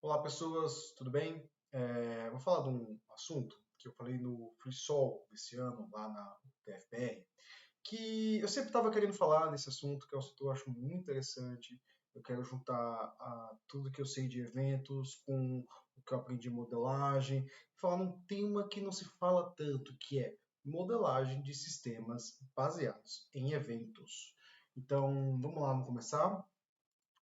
Olá, pessoas, tudo bem? Vou falar de um assunto que eu falei no FreeSol desse ano, lá na TFPR, que eu sempre estava querendo falar desse assunto, que é um assunto que eu acho muito interessante. Eu quero juntar tudo que eu sei de eventos com o que eu aprendi em modelagem, falar num tema que não se fala tanto, que é modelagem de sistemas baseados em eventos. Então, vamos começar.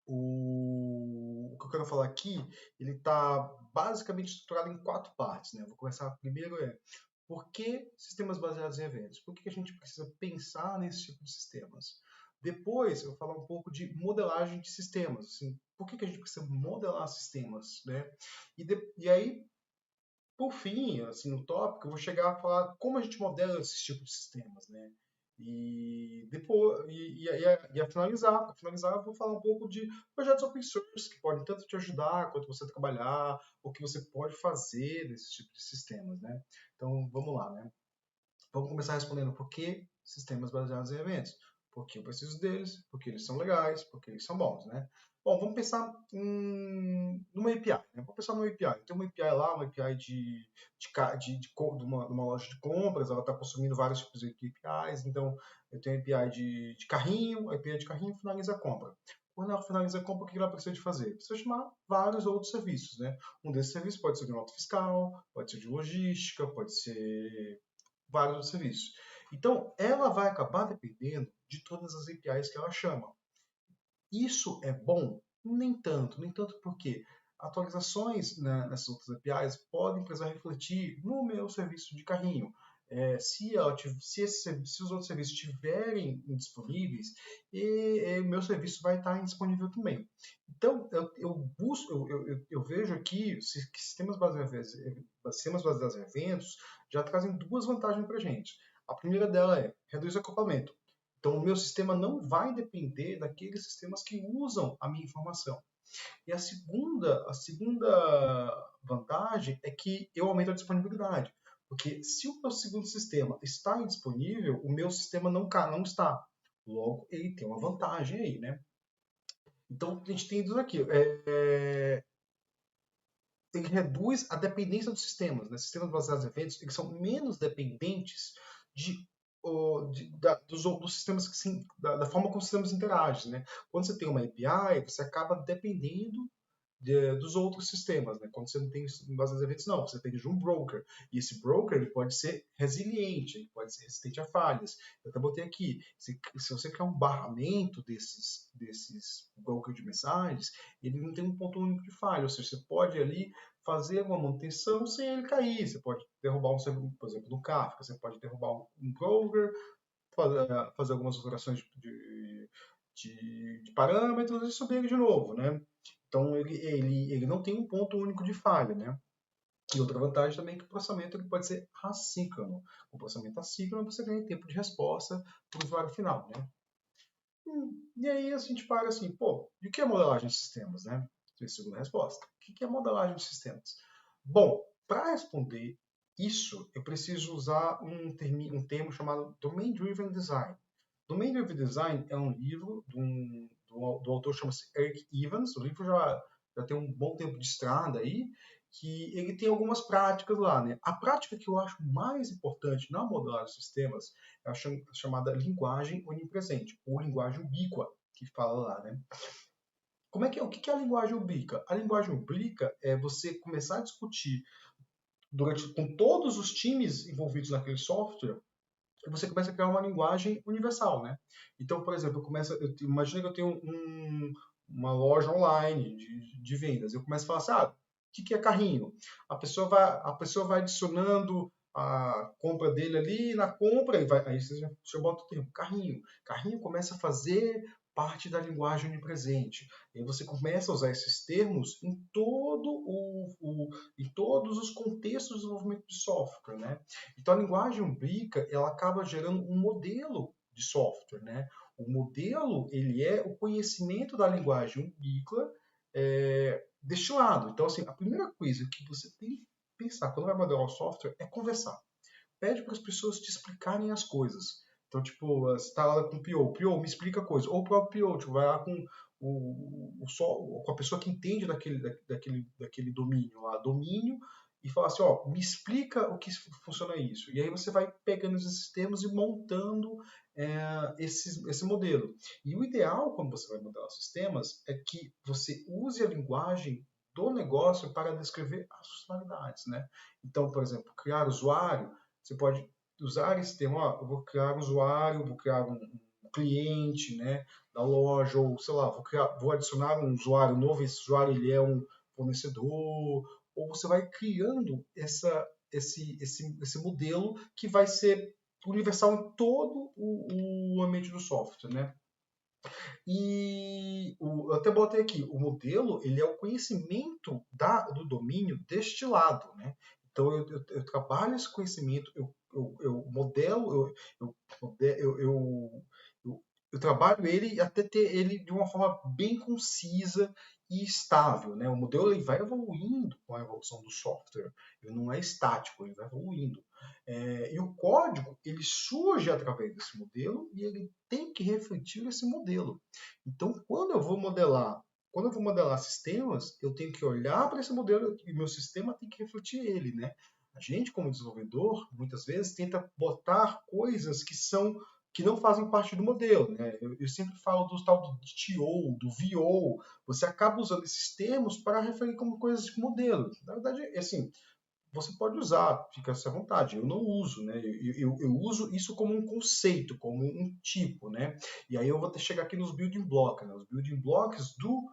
O que eu quero falar aqui, ele está basicamente estruturado em quatro partes, né? Vou começar primeiro por que sistemas baseados em eventos? Por que a gente precisa pensar nesse tipo de sistemas? Depois eu vou falar um pouco de modelagem de sistemas, assim, por que a gente precisa modelar sistemas, né? E aí, por fim, assim, no tópico, eu vou chegar a falar como a gente modela esses tipos de sistemas, né? E depois, a finalizar, eu vou falar um pouco de projetos open source que podem tanto te ajudar quanto você trabalhar, o que você pode fazer nesse tipo de sistemas, né? Então, vamos lá, né? Vamos começar respondendo por que sistemas baseados em eventos. Porque eu preciso deles, porque eles são legais, porque eles são bons, né? Bom, vamos pensar numa API, né? Vamos pensar numa API. Tem uma API lá, uma API de uma loja de compras, ela está consumindo vários tipos de APIs. Então, eu tenho a API de carrinho, a API de carrinho finaliza a compra. Quando ela finaliza a compra, o que ela precisa de fazer? Precisa chamar vários outros serviços, né? Um desses serviços pode ser de nota fiscal, pode ser de logística, pode ser vários outros serviços. Então, ela vai acabar dependendo de todas as APIs que ela chama. Isso é bom? Nem tanto porque atualizações, né, nessas outras APIs podem precisar refletir no meu serviço de carrinho. Se os outros serviços estiverem indisponíveis, meu serviço vai estar indisponível também. Então, eu vejo aqui que sistemas baseados em eventos já trazem duas vantagens para a gente. A primeira dela é reduz acoplamento. Então, o meu sistema não vai depender daqueles sistemas que usam a minha informação. E a segunda vantagem é que eu aumento a disponibilidade. Porque se o meu segundo sistema está indisponível, o meu sistema não está. Logo, ele tem uma vantagem aí, né? Então, a gente tem isso aqui. Ele reduz a dependência dos sistemas. Né? Sistemas baseados em eventos eles são menos dependentes dos sistemas da forma como os sistemas interagem. Né? Quando você tem uma API, você acaba dependendo dos outros sistemas, né? Quando você não tem bases de eventos, não, você depende de um broker. E esse broker ele pode ser resiliente, ele pode ser resistente a falhas. Eu até botei aqui, se você quer um barramento desses brokers de mensagens, ele não tem um ponto único de falha, ou seja, você pode ali fazer uma manutenção sem ele cair. Você pode derrubar um servidor, por exemplo, no Kafka, você pode derrubar um broker, fazer algumas alterações de parâmetros e subir ele de novo, né? Então ele não tem um ponto único de falha, né? E outra vantagem também é que o processamento ele pode ser assíncrono. Com o processamento assíncrono você ganha tempo de resposta para o usuário final, né? E aí a gente para assim, pô, e o que é modelagem de sistemas, né? Segunda resposta. O que é modelagem de sistemas? Bom, para responder isso, eu preciso usar um termo chamado Domain Driven Design. Domain Driven Design é um livro do autor chama-se Eric Evans. O livro já tem um bom tempo de estrada aí, que ele tem algumas práticas lá, né? A prática que eu acho mais importante na modelagem de sistemas é a chamada linguagem onipresente, ou linguagem ubíqua, que fala lá, né? O que é a linguagem ubíqua? A linguagem ubíqua é você começar a discutir com todos os times envolvidos naquele software, e você começa a criar uma linguagem universal, né? Então, por exemplo, imagina que eu tenho uma loja online de vendas. Eu começo a falar assim, o que é carrinho? A pessoa vai adicionando a compra dele ali na compra, aí você bota o termo carrinho. Carrinho começa a fazer parte da linguagem onipresente. E aí você começa a usar esses termos em todos os contextos de desenvolvimento de software, né? Então a linguagem Umbrica ela acaba gerando um modelo de software, né? O modelo ele é o conhecimento da linguagem Umbrícola destilado. Então assim, a primeira coisa que você tem que pensar quando vai modelar o software é conversar. Pede para as pessoas te explicarem as coisas. Então, tipo, você está lá com o PO, me explica a coisa. Ou o próprio PO, tipo, vai lá com com a pessoa que entende daquele domínio lá, domínio, e falar assim, ó, me explica o que funciona isso. E aí você vai pegando esses sistemas e montando esse modelo. E o ideal, quando você vai modelar sistemas, é que você use a linguagem do negócio para descrever as funcionalidades, né? Então, por exemplo, criar usuário, você pode usar esse termo, ó, eu vou criar um usuário, vou criar um cliente, né, da loja, ou sei lá, vou adicionar um usuário novo, esse usuário ele é um fornecedor, ou você vai criando esse modelo que vai ser universal em todo o ambiente do software, né? E eu até botei aqui, o modelo ele é o conhecimento do domínio destilado, né? Então eu trabalho esse conhecimento, eu modelo, eu trabalho ele até ter ele de uma forma bem concisa e estável, né? O modelo ele vai evoluindo com a evolução do software, ele não é estático, ele vai evoluindo. E o código ele surge através desse modelo e ele tem que refletir esse modelo. Então, quando eu vou modelar sistemas, eu tenho que olhar para esse modelo e meu sistema tem que refletir ele, né? A gente, como desenvolvedor, muitas vezes tenta botar coisas que não fazem parte do modelo, né? Eu sempre falo do tal do TO, do VO. Você acaba usando esses termos para referir como coisas de modelo. Na verdade, assim, você pode usar, fica à sua vontade. Eu não uso, né? Eu uso isso como um conceito, como um tipo, né? E aí eu vou chegar aqui nos building blocks, né? Os building blocks do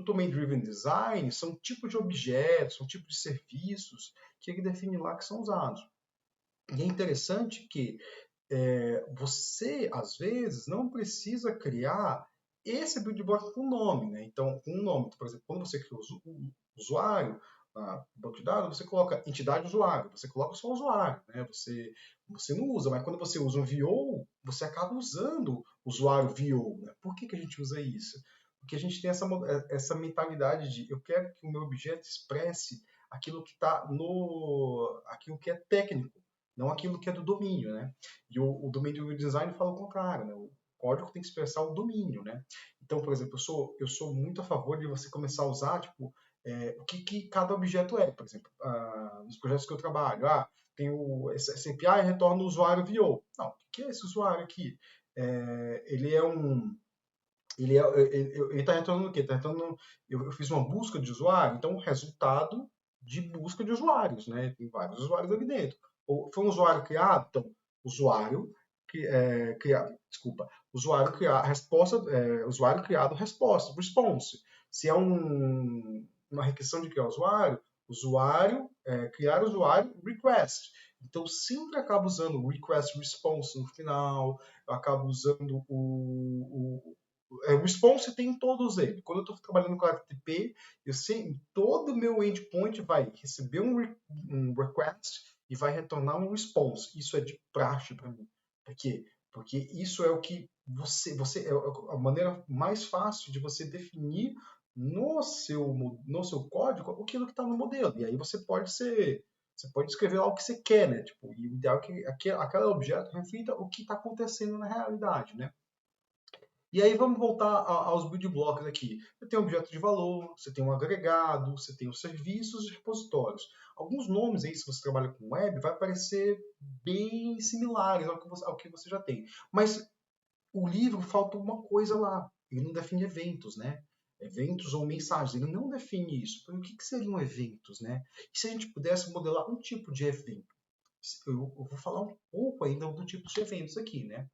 Domain Driven Design são tipos de objetos, são tipos de serviços que ele define lá que são usados. E é interessante que você, às vezes, não precisa criar esse build block com nome, né? Então, com um nome, por exemplo, quando você cria o usuário, banco de dados, você coloca entidade usuário, você coloca só usuário, né? Você não usa, mas quando você usa um VO, você acaba usando o usuário VO, né? Por que a gente usa isso? Porque a gente tem essa mentalidade de eu quero que o meu objeto expresse aquilo que está aquilo que é técnico, não aquilo que é do domínio, né? E o domínio do design fala o contrário, né? O código tem que expressar o domínio, né? Então, por exemplo, eu sou muito a favor de você começar a usar, tipo, o que cada objeto é. Por exemplo, nos projetos que eu trabalho, tem esse API retorna o usuário VO. Não, o que é esse usuário aqui? Ele é um... Ele está retornando o quê? Tá retornando, eu fiz uma busca de usuário, então o resultado de busca de usuários, né? Tem vários usuários ali dentro. Ou foi um usuário criado, então usuário criado, desculpa, usuário criado, resposta, usuário criado, resposta, response. Se é uma requisição de criar usuário, criar usuário, request. Então sempre acabo usando o request response no final, eu acabo usando o response tem em todos eles. Quando eu estou trabalhando com HTTP, eu sei, todo o meu endpoint vai receber um request e vai retornar um response. Isso é de praxe para mim. Por quê? Porque isso é o que você é a maneira mais fácil de você definir no seu código aquilo que está no modelo. E aí você pode escrever lá o que você quer, né? Tipo, e o ideal é que aquele objeto reflita o que está acontecendo na realidade, né? E aí vamos voltar aos build blocks aqui. Você tem um objeto de valor, você tem um agregado, você tem os serviços e repositórios. Alguns nomes aí, se você trabalha com web, vai parecer bem similares ao que você já tem. Mas o livro falta uma coisa lá. Ele não define eventos, né? Eventos ou mensagens. Ele não define isso. Então, o que seriam eventos, né? E se a gente pudesse modelar um tipo de evento? Eu vou falar um pouco ainda do tipo de eventos aqui, né?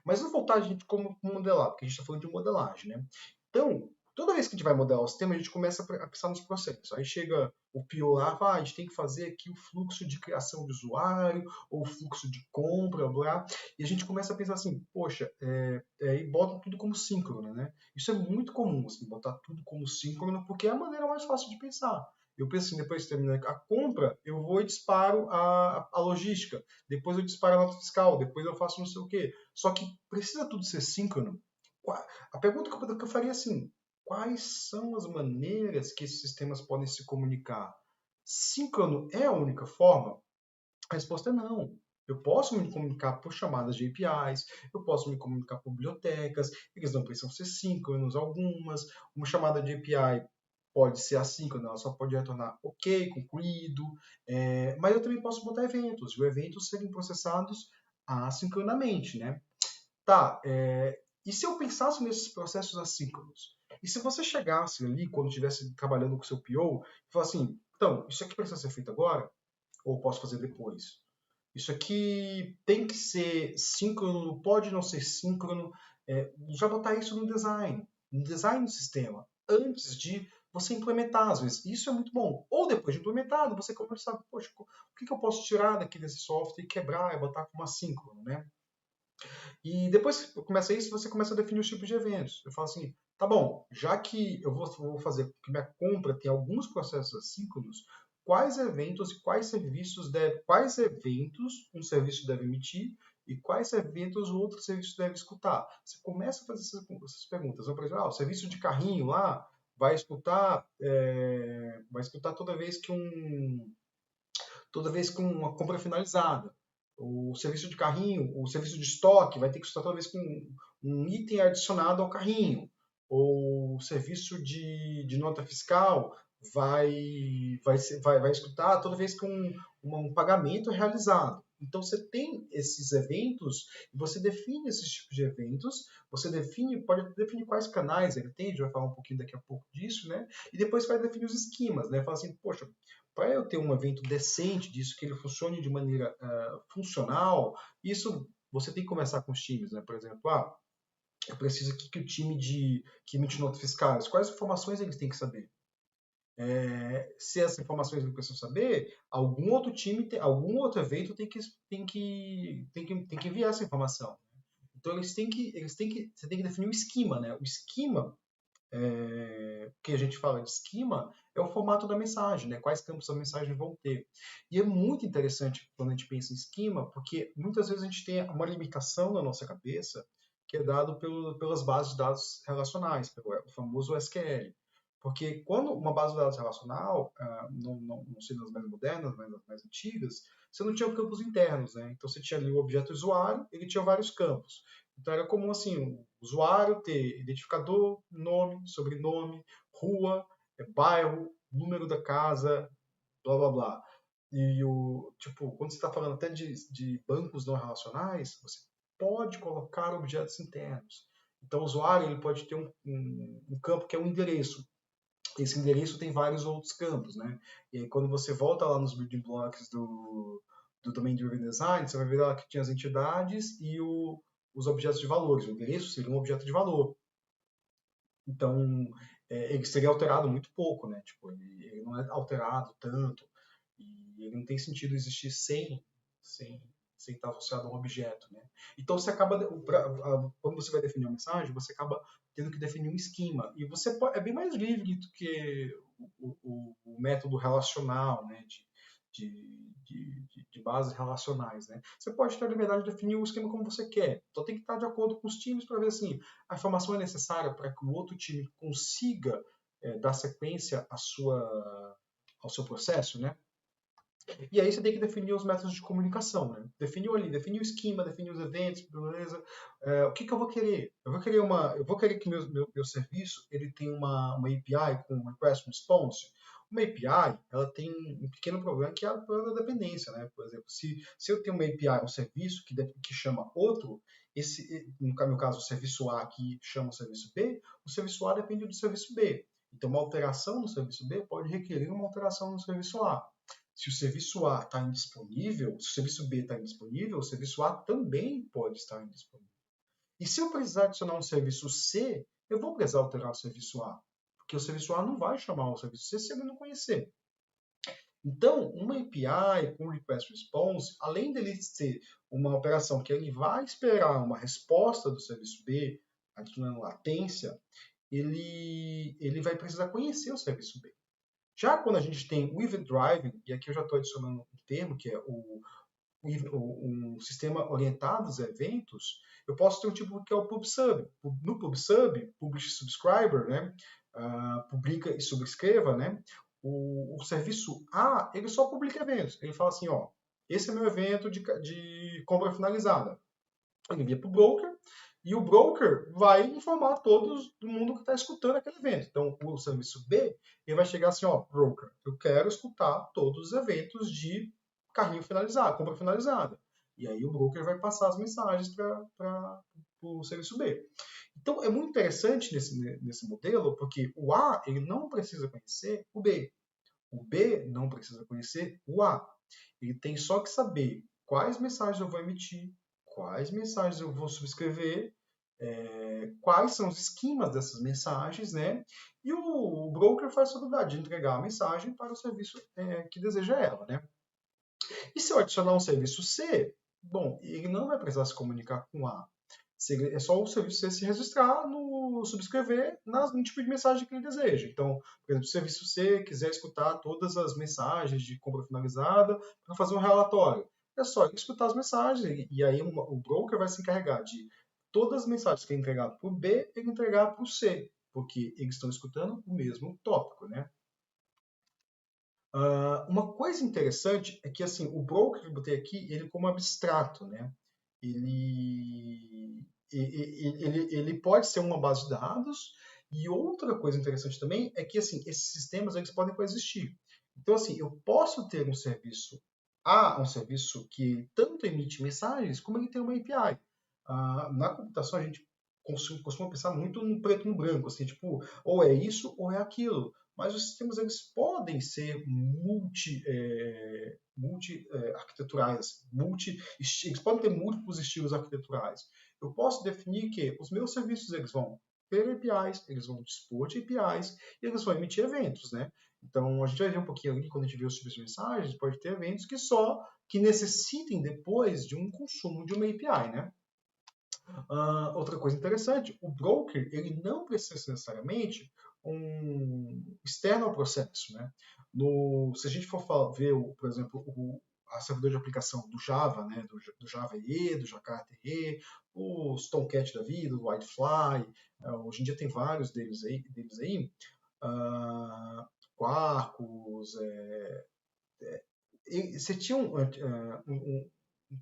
Mas vamos voltar a gente como modelar, porque a gente está falando de modelagem, né? Então, toda vez que a gente vai modelar o sistema, a gente começa a pensar nos processos. Aí chega o PO lá, a gente tem que fazer aqui o fluxo de criação de usuário, ou o fluxo de compra, blá, e a gente começa a pensar assim, poxa, e bota tudo como síncrono, né? Isso é muito comum, assim, botar tudo como síncrono, porque é a maneira mais fácil de pensar. Eu penso assim, depois de terminar a compra, eu vou e disparo a logística, depois eu disparo a nota fiscal, depois eu faço não sei o quê. Só que precisa tudo ser síncrono? A pergunta que eu faria é assim, quais são as maneiras que esses sistemas podem se comunicar? Síncrono é a única forma? A resposta é não. Eu posso me comunicar por chamadas de APIs, eu posso me comunicar por bibliotecas, eles não precisam ser síncronos algumas. Uma chamada de API pode ser assíncrona, ela só pode retornar ok, concluído, mas eu também posso botar eventos, e os eventos serem processados assincronamente, né? Tá, e se eu pensasse nesses processos assíncronos? E se você chegasse ali, quando estivesse trabalhando com o seu PO, e falasse assim, então, isso aqui precisa ser feito agora? Ou posso fazer depois? Isso aqui tem que ser síncrono, pode não ser síncrono. Já botar isso no design do sistema, antes de você implementar, às vezes. Isso é muito bom. Ou depois de implementado, você começa a, poxa, o que eu posso tirar daqui desse software e quebrar e botar como assíncrono, né? E depois que começa isso, você começa a definir os tipos de eventos. Eu falo assim, tá bom, já que eu vou fazer que minha compra tem alguns processos assíncronos, quais eventos e quais eventos um serviço deve emitir e quais eventos o outro serviço deve escutar. Você começa a fazer essas perguntas. Por exemplo, o serviço de carrinho lá vai escutar toda vez que uma compra é finalizada. O serviço de carrinho, o serviço de estoque vai ter que escutar toda vez que um item é adicionado ao carrinho. Ou o serviço de nota fiscal vai escutar toda vez que um pagamento é realizado. Então você tem esses eventos, e você define esses tipos de eventos, pode definir quais canais ele tem, a gente vai falar um pouquinho daqui a pouco disso, né? E depois vai definir os esquemas, né? Fala assim, poxa, para eu ter um evento decente disso, que ele funcione de maneira funcional, isso você tem que começar com os times, né? Por exemplo, eu preciso que o time que emite notas fiscais, quais informações eles têm que saber? Se essas informações eles precisam saber, algum outro time, algum outro evento tem que enviar essa informação. Então você tem que definir o esquema, né? O esquema que a gente fala de esquema é o formato da mensagem, né? Quais campos a mensagem vão ter. E é muito interessante quando a gente pensa em esquema, porque muitas vezes a gente tem uma limitação na nossa cabeça que é dado pelas bases de dados relacionais, pelo famoso SQL. Porque quando uma base de dados relacional, não sei nas mais modernas, mas nas mais antigas, você não tinha campos internos, né? Então você tinha ali o objeto usuário, ele tinha vários campos. Então era comum assim, o usuário ter identificador, nome, sobrenome, rua, bairro, número da casa, blá blá blá. E quando você está falando até de bancos não relacionais, você pode colocar objetos internos. Então o usuário ele pode ter um campo que é um endereço. Esse endereço tem vários outros campos, né? E aí, quando você volta lá nos building blocks do Domain Driven Design, você vai ver lá que tinha as entidades e os objetos de valores. O endereço seria um objeto de valor. Então, ele seria alterado muito pouco, né? Tipo, ele não é alterado tanto e ele não tem sentido existir sem, sem estar associado a um objeto, né? Então, quando você vai definir uma mensagem, você acaba tendo que definir um esquema. E é bem mais livre do que o método relacional, né? De bases relacionais, né? Você pode ter a liberdade de definir o esquema como você quer. Então tem que estar de acordo com os times para ver assim, a informação é necessária para que o outro time consiga dar sequência ao seu processo, né? E aí você tem que definir os métodos de comunicação, né? Define o esquema, define os eventos, beleza? O que eu vou querer? Eu vou querer que meu serviço ele tenha uma API com request response. Uma API, ela tem um pequeno problema que é a problema da dependência, né? Por exemplo, se eu tenho uma API, um serviço que chama outro, no meu caso, o serviço A que chama o serviço B, o serviço A depende do serviço B. Então, uma alteração no serviço B pode requerer uma alteração no serviço A. Se o serviço A está indisponível, se o serviço B está indisponível, o serviço A também pode estar indisponível. E se eu precisar adicionar um serviço C, eu vou precisar alterar o serviço A, porque o serviço A não vai chamar o serviço C se ele não conhecer. Então, uma API com Request Response, além dele ser uma operação que ele vai esperar uma resposta do serviço B, adicionando latência, ele vai precisar conhecer o serviço B. Já quando a gente tem o Event Driving, e aqui eu já estou adicionando um termo, que é um sistema orientado aos eventos, eu posso ter um tipo que é o PubSub. No PubSub, Publish Subscriber, né? Publica e subscreva, né? O serviço A, ele só publica eventos. Ele fala assim, ó, esse é meu evento de compra finalizada. Ele envia para o broker, e o broker vai informar todos do mundo que está escutando aquele evento. Então, o serviço B, ele vai chegar assim, ó, broker, eu quero escutar todos os eventos de carrinho finalizado, compra finalizada. E aí o broker vai passar as mensagens para o serviço B. Então, é muito interessante nesse modelo, porque o A, ele não precisa conhecer o B. O B não precisa conhecer o A. Ele tem só que saber quais mensagens eu vou emitir, quais mensagens eu vou subscrever, quais são os esquemas dessas mensagens, né? E o broker faz a habilidade de entregar a mensagem para o serviço que deseja ela, né? E se eu adicionar um serviço C, bom, ele não vai precisar se comunicar com A. É só o serviço C se registrar no subscrever no tipo de mensagem que ele deseja. Então, por exemplo, se o serviço C quiser escutar todas as mensagens de compra finalizada para fazer um relatório, é só ele escutar as mensagens e aí o broker vai se encarregar de todas as mensagens que ele entregar para o B, ele entregar para o C, porque eles estão escutando o mesmo tópico, né? Uma coisa interessante é que assim o broker que eu botei aqui, ele como abstrato, né? Ele pode ser uma base de dados, e outra coisa interessante também é que assim esses sistemas eles podem coexistir. Então assim eu posso ter um serviço A, um serviço que tanto emite mensagens como ele tem uma API. Na computação a gente costuma pensar muito no preto e no branco, assim tipo ou é isso ou é aquilo. Mas os sistemas eles podem ser arquiteturais, eles podem ter múltiplos estilos arquiteturais. Eu posso definir que os meus serviços eles vão ter APIs, eles vão dispor de APIs e eles vão emitir eventos, né? Então a gente vai ver um pouquinho ali quando a gente vê os tipos de mensagens, pode ter eventos que necessitem depois de um consumo de uma API, né? Outra coisa interessante, o broker ele não precisa necessariamente um externo ao processo, né? Se a gente for ver, por exemplo, a servidor de aplicação do Java, né? Do Java EE, do Jakarta EE, os Tomcat da vida, do Whitefly, hoje em dia tem vários deles aí, Quarkus, você tinha um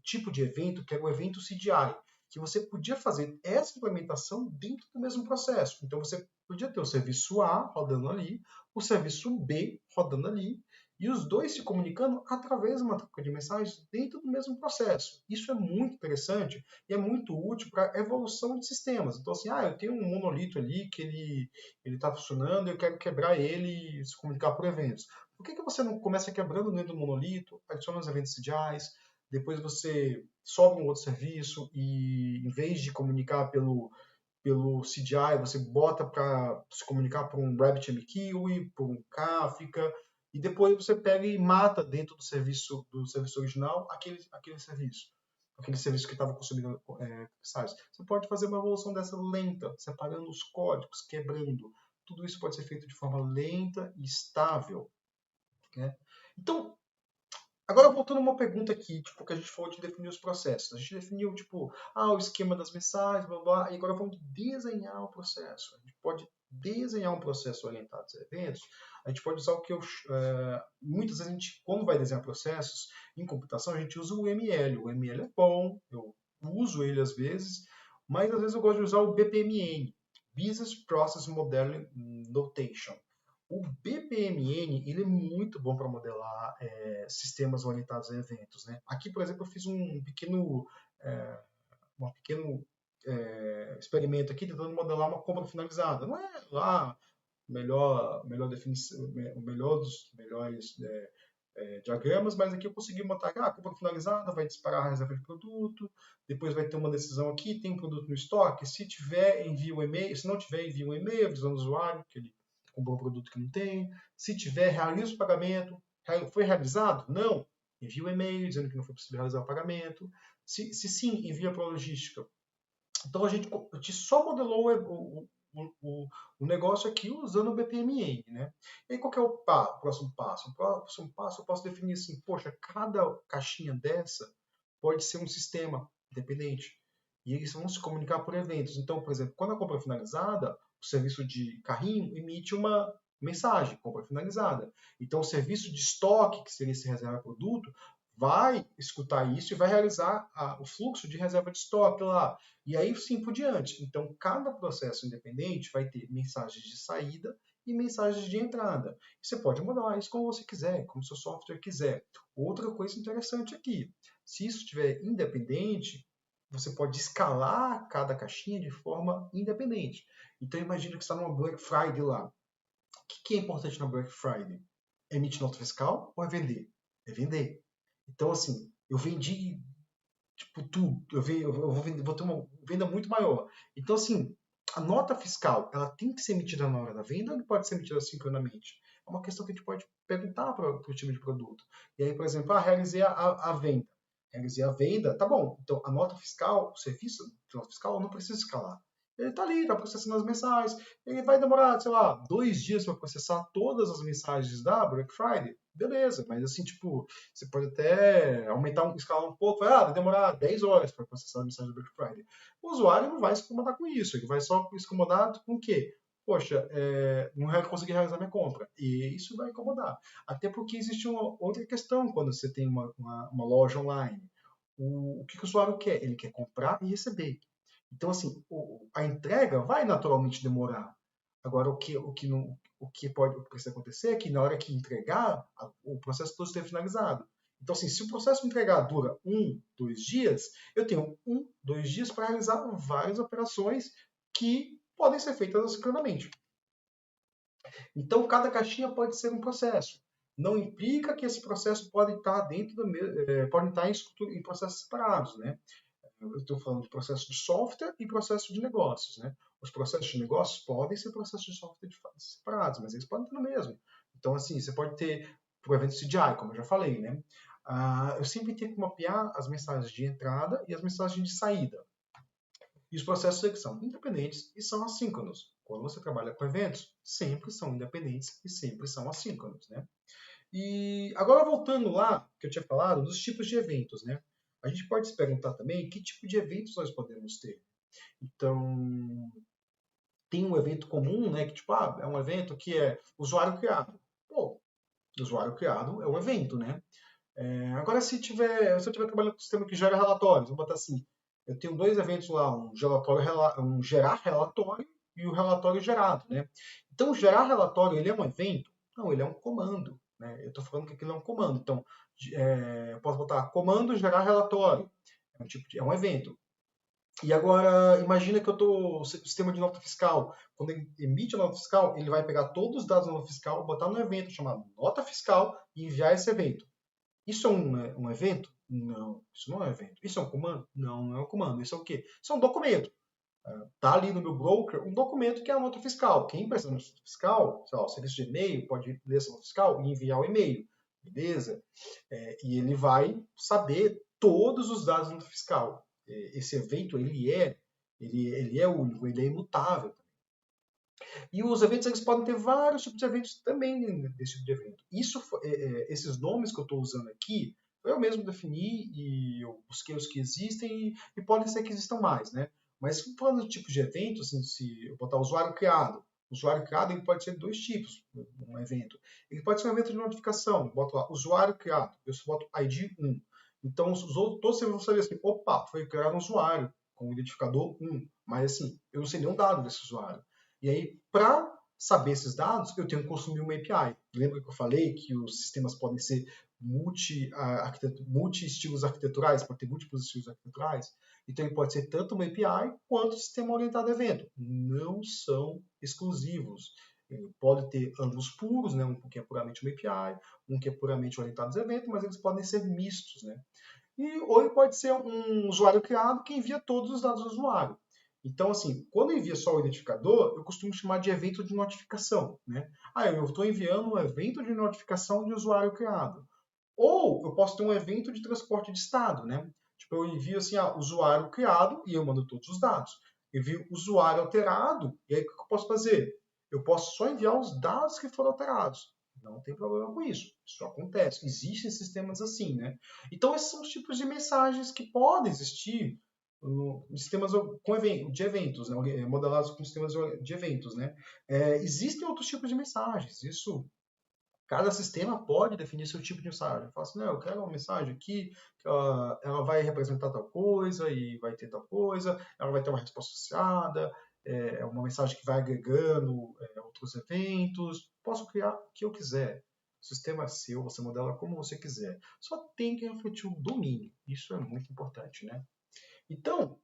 tipo de evento que era o evento CDI, que você podia fazer essa implementação dentro do mesmo processo. Então você podia ter o serviço A rodando ali, o serviço B rodando ali, e os dois se comunicando através de uma troca de mensagens dentro do mesmo processo. Isso é muito interessante e é muito útil para a evolução de sistemas. Então, assim, eu tenho um monolito ali que ele está funcionando, eu quero quebrar ele e se comunicar por eventos. Por que você não começa quebrando dentro do monolito, adiciona os eventos CDIs, depois você sobe um outro serviço e, em vez de comunicar pelo CDI, você bota para se comunicar por um RabbitMQ, por um Kafka, e depois você pega e mata dentro do serviço original aquele serviço que estava consumindo mensagens. Você pode fazer uma evolução dessa lenta, separando os códigos, quebrando. Tudo isso pode ser feito de forma lenta e estável, né? Então, agora voltando a uma pergunta aqui, tipo, que a gente falou de definir os processos. A gente definiu, tipo, o esquema das mensagens, blá, blá, e agora vamos desenhar o processo. A gente pode desenhar um processo orientado a eventos. A gente pode usar o que muitas vezes a gente, quando vai desenhar processos em computação, a gente usa o ML. O ML é bom, eu uso ele às vezes, mas às vezes eu gosto de usar o BPMN, Business Process Modeling Notation. O BPMN ele é muito bom para modelar sistemas orientados a eventos, né? Aqui, por exemplo, eu fiz um pequeno experimento aqui tentando modelar uma compra finalizada. Não é lá melhor definição, o melhor dos melhores diagramas, mas aqui eu consegui botar a compra finalizada, vai disparar a reserva de produto, depois vai ter uma decisão aqui, tem um produto no estoque, se tiver, envia um e-mail, se não tiver, envia um e-mail avisando o usuário que ele comprou um produto que não tem, se tiver, realiza o pagamento, foi realizado? Não, envia um e-mail dizendo que não foi possível realizar o pagamento, se sim, envia para a logística. Então a gente só modelou o negócio aqui usando o BPMN, né? E aí qual que é o próximo passo? O próximo passo eu posso definir assim, poxa, cada caixinha dessa pode ser um sistema independente. E eles vão se comunicar por eventos. Então, por exemplo, quando a compra é finalizada, o serviço de carrinho emite uma mensagem, compra finalizada. Então, o serviço de estoque, que seria esse reserva produto, vai escutar isso e vai realizar o fluxo de reserva de estoque lá. E aí sim por diante. Então, cada processo independente vai ter mensagens de saída e mensagens de entrada. Você pode modelar isso como você quiser, como seu software quiser. Outra coisa interessante aqui, se isso estiver independente, você pode escalar cada caixinha de forma independente. Então, imagina que você está numa Black Friday lá. O que é importante na Black Friday? É emitir nota fiscal ou é vender? É vender. Então, assim, eu vendi tipo tudo. Vou ter uma venda muito maior. Então, assim, a nota fiscal, ela tem que ser emitida na hora da venda ou não pode ser emitida sincronamente? É uma questão que a gente pode perguntar para o time de produto. E aí, por exemplo, realizei a venda. Realizei a venda, tá bom. Então, a nota fiscal, o serviço de nota fiscal, eu não preciso escalar. Ele está ali, está processando as mensagens. Ele vai demorar, sei lá, 2 dias para processar todas as mensagens da Black Friday. Beleza, mas assim, tipo, você pode até aumentar escalar um pouco, vai demorar 10 horas para processar a mensagem do Black Friday. O usuário não vai se incomodar com isso, ele vai só se incomodar com o quê? Poxa, não consegui realizar minha compra. E isso vai incomodar. Até porque existe uma outra questão quando você tem uma loja online. O que o usuário quer? Ele quer comprar e receber. Então, assim, a entrega vai naturalmente demorar. Agora, o que precisa acontecer é que na hora que entregar, o processo todo esteja finalizado. Então, assim, se o processo de entregar dura 1, 2 dias, eu tenho 1, 2 dias para realizar várias operações que podem ser feitas assincronamente. Então, cada caixinha pode ser um processo. Não implica que esse processo pode estar pode estar em processos separados, né? Eu estou falando de processo de software e processo de negócios, né? Os processos de negócios podem ser processos de software separados, mas eles podem ter no mesmo. Então, assim, você pode ter, por evento CDI, como eu já falei, né? Eu sempre tenho que mapear as mensagens de entrada e as mensagens de saída. E os processos que são independentes e são assíncronos. Quando você trabalha com eventos, sempre são independentes e sempre são assíncronos, né? E agora voltando lá, que eu tinha falado, dos tipos de eventos, né? A gente pode se perguntar também que tipo de eventos nós podemos ter. Então, tem um evento comum, né? Que tipo, é um evento que é usuário criado. Pô, usuário criado é um evento, né? Agora, se eu estiver trabalhando com um sistema que gera relatórios, vamos botar assim, eu tenho 2 eventos lá, um gerar relatório e o relatório gerado, né? Então, gerar relatório, ele é um evento? Não, ele é um comando, né? Eu estou falando que aquilo é um comando. Então, eu posso botar comando gerar relatório. É um evento. E agora, imagina que eu estou no sistema de nota fiscal. Quando ele emite a nota fiscal, ele vai pegar todos os dados da nota fiscal, botar no evento chamado nota fiscal e enviar esse evento. Isso é um evento? Não, isso não é um evento. Isso é um comando? Não, não é um comando. Isso é o quê? Isso é um documento. Está ali no meu broker um documento que é a nota fiscal. Quem precisa da nota fiscal, sei lá, o serviço de e-mail pode ler essa nota fiscal e enviar o e-mail. Beleza? E ele vai saber todos os dados da nota fiscal. Esse evento, ele é único, ele é imutável. E os eventos eles podem ter vários tipos de eventos também desse tipo de evento. Esses nomes que eu estou usando aqui, eu mesmo defini e eu busquei os que existem e podem ser que existam mais, né? Mas falando de tipos de evento, assim, se eu botar o usuário criado ele pode ser 2 tipos, um evento. Ele pode ser um evento de notificação, eu boto lá, usuário criado, eu só boto ID 1. Então, todos vocês vão saber assim, opa, foi criado um usuário com o identificador 1. Mas assim, eu não sei nenhum dado desse usuário. E aí, para saber esses dados, eu tenho que consumir uma API. Lembra que eu falei que os sistemas podem ser multi-estilos arquiteturais, pode ter múltiplos estilos arquiteturais? Então, ele pode ser tanto uma API quanto um sistema orientado a evento. Não são exclusivos. Ele pode ter ambos puros, né? Um que é puramente uma API, um que é puramente orientado a evento, mas eles podem ser mistos, né? Ou ele pode ser um usuário criado que envia todos os dados do usuário. Então, assim, quando envia só o identificador, eu costumo chamar de evento de notificação, né? Eu estou enviando um evento de notificação de usuário criado. Ou eu posso ter um evento de transporte de estado, né? Tipo, eu envio assim, usuário criado e eu mando todos os dados. Eu envio usuário alterado e aí o que eu posso fazer? Eu posso só enviar os dados que foram alterados. Não tem problema com isso. Isso acontece. Existem sistemas assim, né? Então, esses são os tipos de mensagens que podem existir sistemas de eventos, né? Modelados com sistemas de eventos, né? Existem outros tipos de mensagens. Isso Cada sistema pode definir seu tipo de mensagem. Fala assim, não, eu quero uma mensagem aqui, que ela vai representar tal coisa e vai ter tal coisa, ela vai ter uma resposta associada, é uma mensagem que vai agregando outros eventos. Posso criar o que eu quiser. O sistema é seu, você modela como você quiser. Só tem que refletir o domínio. Isso é muito importante, né? Então,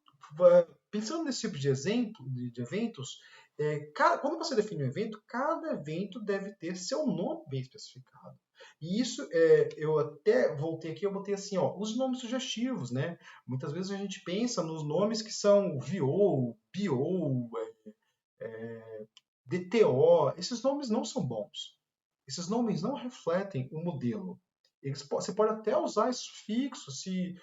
pensando nesse tipo de exemplo, de eventos, quando você define um evento, cada evento deve ter seu nome bem especificado. E isso, eu até voltei aqui, eu botei assim, ó, os nomes sugestivos, né? Muitas vezes a gente pensa nos nomes que são VO, PO, DTO. Esses nomes não são bons. Esses nomes não refletem o modelo. Você pode até usar esse sufixo se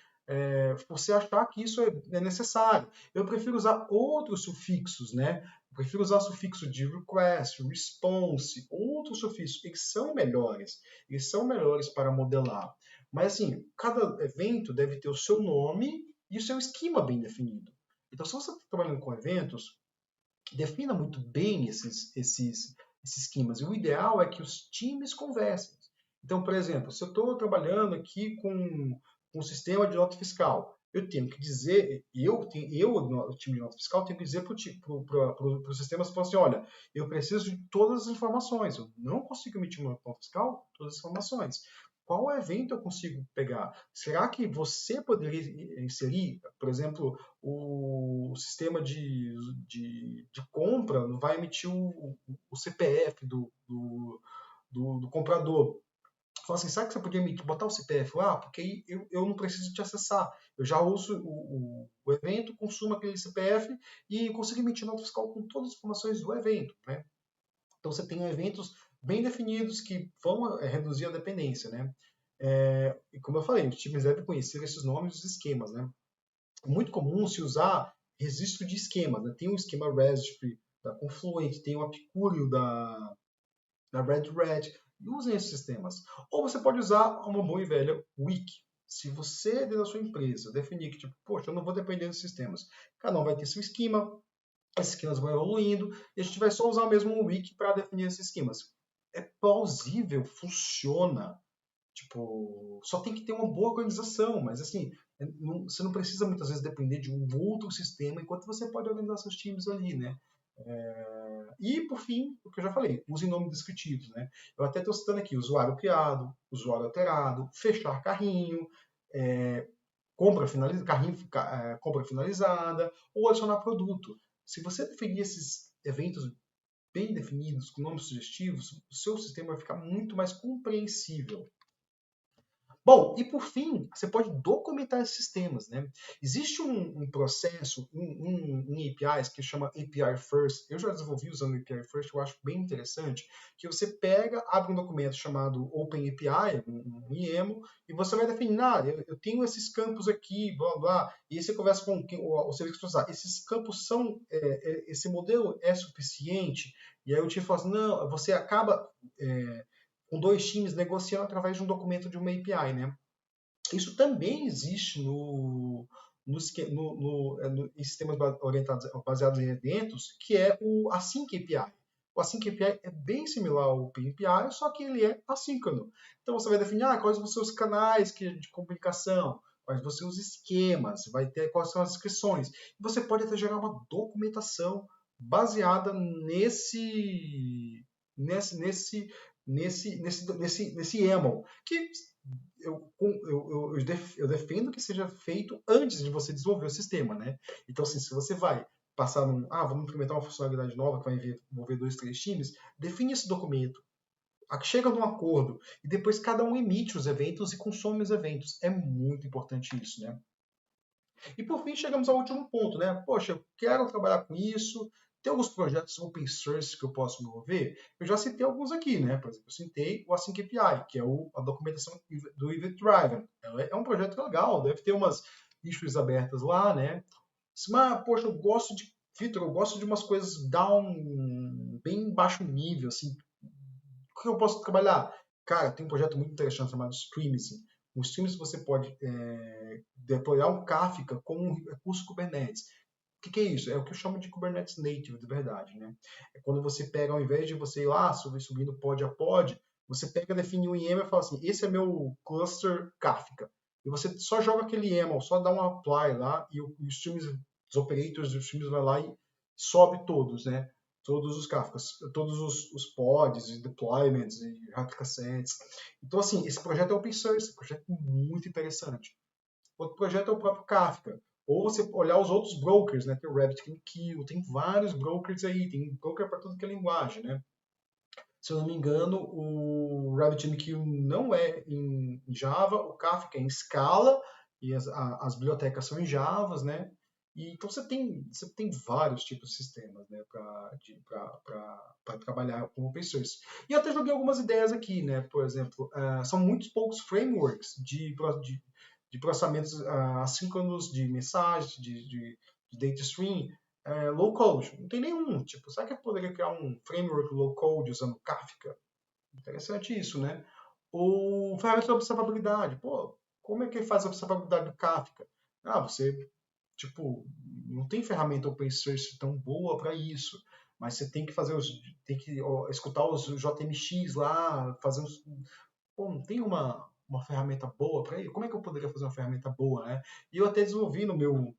você achar que isso é necessário. Eu prefiro usar outros sufixos, né? Eu prefiro usar o sufixo de request, response, outros sufixos. Eles são melhores. Eles são melhores para modelar. Mas, assim, cada evento deve ter o seu nome e o seu esquema bem definido. Então, se você está trabalhando com eventos, defina muito bem esses esquemas. E o ideal é que os times conversem. Então, por exemplo, se eu estou trabalhando aqui com um sistema de nota fiscal, eu tenho que dizer, o time de nota fiscal, tenho que dizer para o sistema assim, olha, eu preciso de todas as informações, eu não consigo emitir uma nota fiscal, todas as informações. Qual evento eu consigo pegar? Será que você poderia inserir, por exemplo, o sistema de compra não vai emitir o CPF do comprador? Fala assim, sabe que você podia botar o CPF lá? Porque aí eu não preciso te acessar. Eu já uso o evento, consumo aquele CPF e consigo emitir nota fiscal com todas as informações do evento, né? Então você tem eventos bem definidos que vão reduzir a dependência, né? E como eu falei, os times devem conhecer esses nomes e os esquemas, né? É muito comum se usar registro de esquemas, né? Tem o esquema Registry da Confluent, tem o Apicúrio da Red Hat, e usem esses sistemas. Ou você pode usar uma boa e velha wiki. Se você, dentro da sua empresa, definir que, tipo, poxa, eu não vou depender dos sistemas, cada um vai ter seu esquema, esses esquemas vão evoluindo, e a gente vai só usar mesmo um wiki para definir esses esquemas. É plausível, funciona. Tipo, só tem que ter uma boa organização, mas assim, você não precisa muitas vezes depender de um outro sistema, enquanto você pode organizar seus times ali, né? E, por fim, o que eu já falei, use nomes descritivos, né? Eu até estou citando aqui usuário criado, usuário alterado, fechar carrinho, compra finalizada, ou adicionar produto. Se você definir esses eventos bem definidos, com nomes sugestivos, o seu sistema vai ficar muito mais compreensível. Bom, e por fim, você pode documentar esses sistemas, né? Existe um processo em APIs que chama API First. Eu já desenvolvi usando API First, eu acho bem interessante, que você pega, abre um documento chamado Open API, um YAML, e você vai definir, eu tenho esses campos aqui, blá, blá, e aí você conversa com o serviço que você usar. Esses campos são, esse modelo é suficiente? E aí o time fala assim, não, você acaba com dois times negociando através de um documento de uma API, né? Isso também existe em sistemas baseados em eventos, que é o Async API. O Async API é bem similar ao Open API, só que ele é assíncrono. Então você vai definir quais vão ser os canais de comunicação, quais vão ser os esquemas, vai ter quais são as inscrições. Você pode até gerar uma documentação baseada nesse YAML, que eu defendo que seja feito antes de você desenvolver o sistema, né? Então, assim, se você vai passar vamos implementar uma funcionalidade nova que vai envolver 2, 3 times, define esse documento, chega num acordo, e depois cada um emite os eventos e consome os eventos. É muito importante isso, né? E por fim, chegamos ao último ponto, né? Poxa, eu quero trabalhar com isso, tem alguns projetos open source que eu posso me envolver. Eu já citei alguns aqui, né? Por exemplo, eu citei o Async API, que é a documentação do Event Driven. É um projeto legal, deve ter umas issues abertas lá, né? Mas, poxa, eu gosto de umas coisas down, bem baixo nível, assim. O que eu posso trabalhar? Cara, tem um projeto muito interessante chamado Streaming. No Streaming você pode deployar um Kafka com um recurso Kubernetes. O que é isso? É o que eu chamo de Kubernetes Native, de verdade, né? É quando você pega, ao invés de você ir lá subindo pod a pod, Você pega, define um YAML e fala assim, esse é meu cluster Kafka. E você só joga aquele YAML, só dá um apply lá e os times, os operators dos times vai lá e sobe todos, né? Todos os Kafkas, todos os pods, e deployments, e replica sets. Então, assim, esse projeto é open source, esse projeto é muito interessante. Outro projeto é o próprio Kafka. Ou você olhar os outros brokers, né? Tem o RabbitMQ, tem vários brokers aí, tem broker para tudo que é linguagem, né? Se eu não me engano, o RabbitMQ não é em Java, o Kafka é em Scala, e as bibliotecas são em Java, né? E, então você tem vários tipos de sistemas, né, para trabalhar com open source. E eu até joguei algumas ideias aqui, né? Por exemplo, são muitos poucos frameworks de processamentos assíncronos de mensagens, de data stream, low code. Não tem nenhum. Tipo, será que eu poderia criar um framework low code usando Kafka? Interessante isso, né? Ou ferramenta de observabilidade. Pô, como é que faz a observabilidade do Kafka? Ah, você, tipo, não tem ferramenta open source tão boa para isso. Mas você tem que fazer tem que escutar os JMX lá, fazer uns. Pô, não tem uma ferramenta boa para isso? Como é que eu poderia fazer uma ferramenta boa, né? E eu até desenvolvi no meu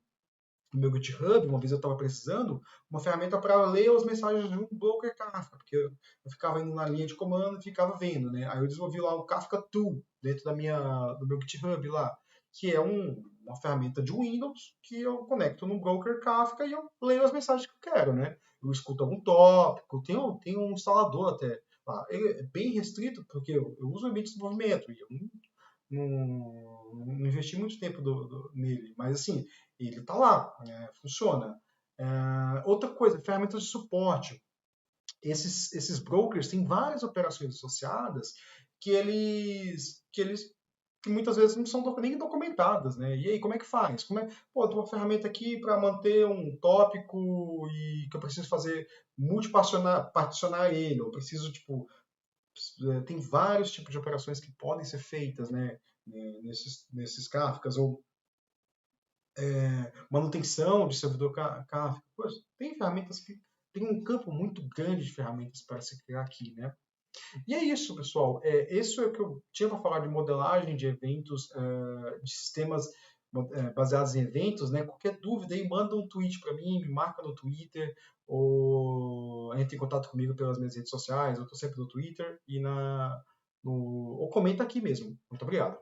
GitHub, uma vez eu estava precisando, uma ferramenta para ler as mensagens de um broker Kafka, porque eu ficava indo na linha de comando e ficava vendo, né? Aí eu desenvolvi lá o Kafka Tool dentro do meu GitHub lá, que é uma ferramenta de Windows que eu conecto no broker Kafka e eu leio as mensagens que eu quero, né? Eu escuto algum tópico, tem um instalador até. Lá. Ele é bem restrito, porque eu uso o ambiente de desenvolvimento e eu não investi muito tempo nele, mas assim, ele está lá, funciona. Outra coisa, ferramentas de suporte. Esses brokers têm várias operações associadas que muitas vezes não são nem documentadas, né? E aí, como é que faz? Pô, tem uma ferramenta aqui para manter um tópico e que eu preciso fazer multiparticionar ele, eu preciso, tipo, tem vários tipos de operações que podem ser feitas, né, nesses Kafkas, ou manutenção de servidor Kafka. Pois, tem ferramentas que tem um campo muito grande de ferramentas para se criar aqui, né? E é isso, pessoal. Isso é o que eu tinha para falar de modelagem de eventos, de sistemas baseados em eventos, né? Qualquer dúvida aí, manda um tweet para mim, me marca no Twitter, ou entre em contato comigo pelas minhas redes sociais. Eu estou sempre no Twitter ou comenta aqui mesmo. Muito obrigado.